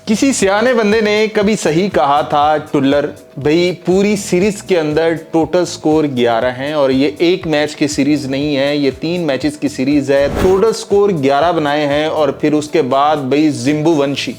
किसी सियाने बंदे ने कभी सही कहा था टुल्लर भाई, पूरी सीरीज के अंदर टोटल स्कोर 11 हैं और ये एक मैच की सीरीज नहीं है, ये 3 मैचेस की सीरीज है। टोटल स्कोर 11 बनाए हैं और फिर उसके बाद भाई जिम्बू वंशी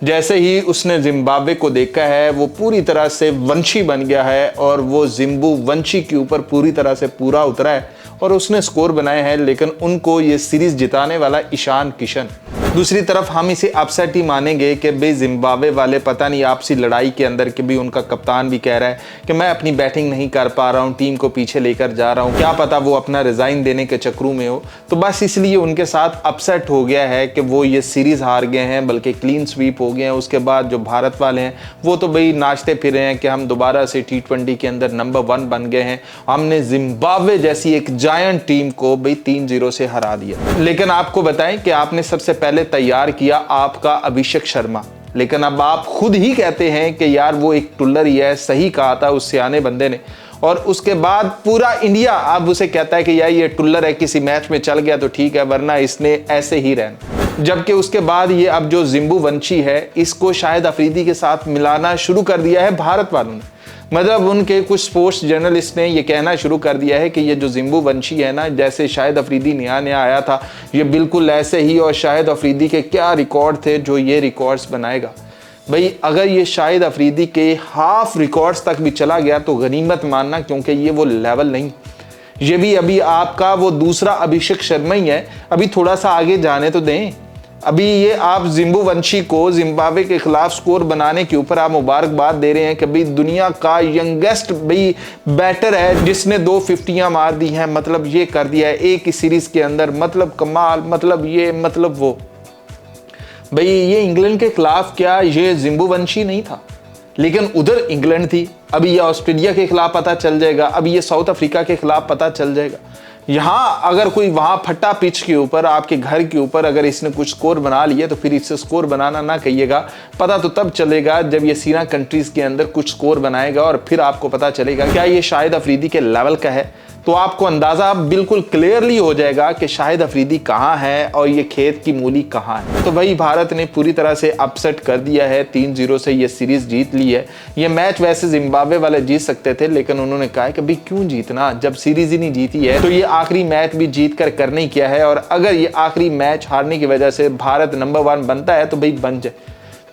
जैसे ही उसने जिम्बाब्वे को देखा है वो पूरी तरह से वंशी बन गया है और वो जिम्बू वंशी के ऊपर पूरी तरह से पूरा उतरा है और उसने स्कोर बनाए हैं। लेकिन उनको ये सीरीज जिताने वाला ईशान किशन। दूसरी तरफ हम इसे अपसेट ही मानेंगे कि भाई जिम्बाब्वे वाले पता नहीं आपसी लड़ाई के अंदर कि भी उनका कप्तान भी कह रहा है कि मैं अपनी बैटिंग नहीं कर पा रहा हूँ, टीम को पीछे लेकर जा रहा हूँ, क्या पता वो अपना रिजाइन देने के चक्करों में हो। तो बस इसलिए उनके साथ अपसेट हो गया है कि वो ये सीरीज हार गए हैं, बल्कि क्लीन स्वीप हो गए हैं। उसके बाद जो भारत वाले हैं वो तो भाई नाचते फिर रहे हैं कि हम दोबारा से T20 के अंदर नंबर 1 बन गए हैं। हमने जिम्बाब्वे जैसी एक जायंट टीम को भाई 3-0 से हरा दिया। लेकिन आपको बताएं कि आपने सबसे पहले तैयार किया आपका अभिषेक शर्मा, लेकिन अब आप खुद ही कहते हैं कि यार वो एक टुल्लर ही है। सही कहा था उस सियाने बंदे ने। और उसके बाद पूरा इंडिया अब उसे कहता है कि यार ये टुल्लर है, किसी मैच में चल गया तो ठीक है, वरना इसने ऐसे ही रहना। जबकि उसके बाद ये अब जो जिम्बू वंशी है इसको शाहिद अफरीदी के साथ मिलाना शुरू कर दिया है भारत वालों ने। मतलब उनके कुछ स्पोर्ट्स जर्नलिस्ट ने ये कहना शुरू कर दिया है कि ये जो जिम्बू वंशी है ना, जैसे शाहिद अफरीदी नया नया आया था ये बिल्कुल ऐसे ही, और शाहिद अफरीदी के क्या रिकॉर्ड थे जो ये रिकॉर्ड्स बनाएगा। भाई अगर ये शाहिद अफरीदी के हाफ रिकॉर्ड्स तक भी चला गया तो गनीमत मानना, क्योंकि ये वो लेवल नहीं। ये भी अभी आपका वो दूसरा अभिषेक शर्मा ही है, अभी थोड़ा सा आगे जाने तो दें। अभी ये आप जिम्बू वंशी को जिम्बाब्वे के खिलाफ स्कोर बनाने के ऊपर आप मुबारकबाद दे रहे हैं कि भाई दुनिया का यंगेस्ट भाई बैटर है जिसने 2 50 मार दी हैं, मतलब ये कर दिया है एक ही सीरीज के अंदर, मतलब कमाल, मतलब ये मतलब वो। भाई ये इंग्लैंड के खिलाफ क्या ये जिम्बू वंशी नहीं था, लेकिन उधर इंग्लैंड थी। अभी ये ऑस्ट्रेलिया के खिलाफ पता चल जाएगा, अभी ये साउथ अफ्रीका के खिलाफ पता चल जाएगा। यहाँ अगर कोई वहां फट्टा पिच के ऊपर आपके घर के ऊपर अगर इसने कुछ स्कोर बना लिया तो फिर इससे स्कोर बनाना ना कहिएगा। पता तो तब चलेगा जब ये सीना कंट्रीज के अंदर कुछ स्कोर बनाएगा और फिर आपको पता चलेगा क्या ये शाहिद अफरीदी के लेवल का है। तो आपको अंदाजा बिल्कुल क्लियरली हो जाएगा कि शाहिद अफरीदी कहाँ है और ये खेत की मूली कहाँ है। तो भाई भारत ने पूरी तरह से अपसेट कर दिया है, 3-0 से ये सीरीज जीत ली है। ये मैच वैसे जिम्बाब्वे वाले जीत सकते थे, लेकिन उन्होंने कहा कि भाई क्यों जीतना, जब सीरीज ही नहीं जीती है तो ये आखिरी मैच भी जीत कर करने किया है। और अगर ये आखिरी मैच हारने की वजह से भारत नंबर 1 बनता है तो भाई बन जाए।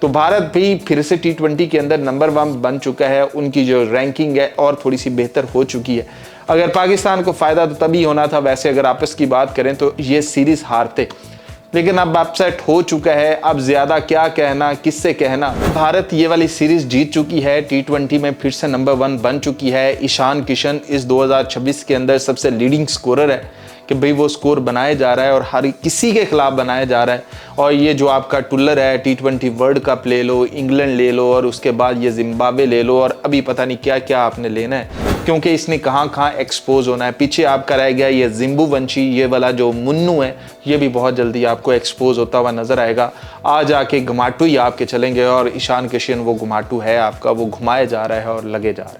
तो भारत भी फिर से T20 के अंदर नंबर 1 बन चुका है, उनकी जो रैंकिंग है और थोड़ी सी बेहतर हो चुकी है। अगर पाकिस्तान को फायदा तो तभी होना था वैसे अगर आपस की बात करें तो ये सीरीज हारते, लेकिन अब अपसेट हो चुका है। अब ज्यादा क्या कहना, किससे कहना। भारत ये वाली सीरीज जीत चुकी है, T20 में फिर से नंबर 1 बन चुकी है। ईशान किशन इस 2026 के अंदर सबसे लीडिंग स्कोरर है कि भाई वो स्कोर बनाया जा रहा है और हर किसी के खिलाफ बनाया जा रहा है। और ये जो आपका टुल्लर है T20 वर्ल्ड कप ले लो, इंग्लैंड ले लो और उसके बाद ये जिम्बाब्वे ले लो और अभी पता नहीं क्या क्या आपने लेना है, क्योंकि इसने कहाँ कहाँ एक्सपोज होना है। पीछे आपका रह गया ये जिम्बू वंशी, ये वाला जो मुन्नू है ये भी बहुत जल्दी आपको एक्सपोज होता हुआ नजर आएगा। आज आके घुमाटू ही आपके चलेंगे और ईशान किशन वो घुमाटू है आपका, वो घुमाया जा रहा है और लगे जा रहा है।